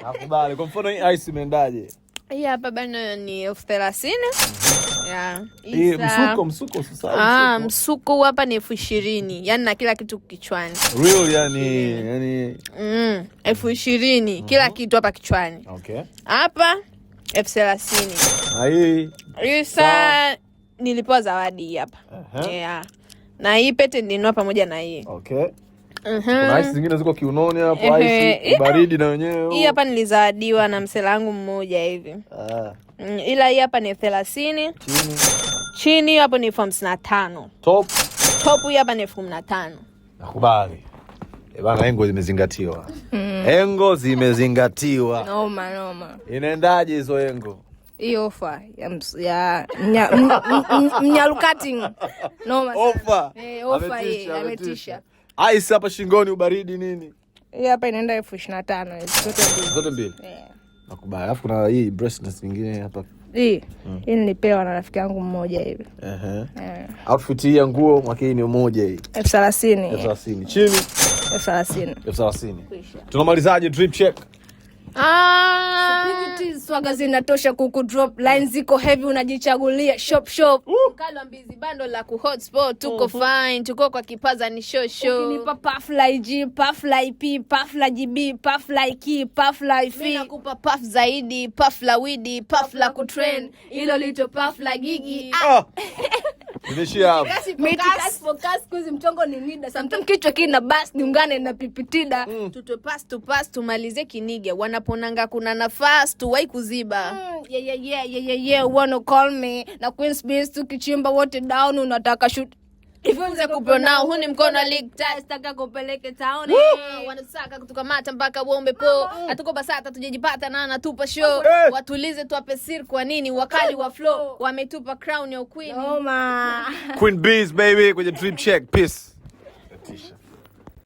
Nakubali. Kwa mfano hii ice imeendaje? Hii hapa bana ni 30,000. Yeah. Msuko usisahau. Msuko hapa ni 20,000. Yaani na kila kitu kichwani. Real yani 20,000 kila kitu hapa kichwani. Okay. Hapa 30,000. Hii saa nilipewa zawadi hapa. Yeah. Na hii pete nilinunua pamoja na hii. Okay. Kuna ice zingine ziko kiunoni hapo, ice baridi na wenyewe. Hii hapa nilizawadiwa na msela wangu mmoja hivi. Ila hii hapa ni 30. Chini hapo ni 55. Top hii hapa ni 15. Nakubali. Bana, engo zimezingatiwa. Engo zimezingatiwa. Noma. Inaendaje hizo engo? Hii ofa ya mnyalukating. Noma. Ofa. Ofa hii ametisha. Ice hapa shingoni, ubaridi nini? Hii hapa inaenda 25,000 zote mbili. Nakubali. Alafu kuna hii bracelets nyingine hapa. Hii nilipewa na rafiki yangu mmoja hivi. Outfit hii ya nguo mwakini ni moja hii. 30,000. Chini 30,000. Tunamalizaje drip check? Swaga zinatosha kuku drop, lines ziko heavy, unajichagulia shop. Kalwa mbizi bando la ku hotspot, tuko fine, tuko kwa kipaza ni show. Ukinipa puffly G, puffly P, puffly GB, puffly K, puffly F. Mimi nakupa puff zaidi, puff la widi, puff la kutrend, hilo lito puffly gigi. Nimeshia hapo. Focus kuzi mchongo ni nida. Sometimes kichwa kina bus niungane na pipitida. Tuto pass tumalize kiniga. Wanaponanga kuna nafasi tuwai kuziba. Yeah, wanna call me. Na Queen's Beans tukichimba wote down, unataka shoot. Ifunze kupronao, huni mkono league ties, taka kupeleke town. Wanataka kutukamata mpaka wombe po. Hatuko basata tujejipata na anatupa show. Watulize tuwape siri kwa nini wakali wa flow. Wametupa crown ya queen. Noma. Queen Bees baby kwenye drip check. Peace.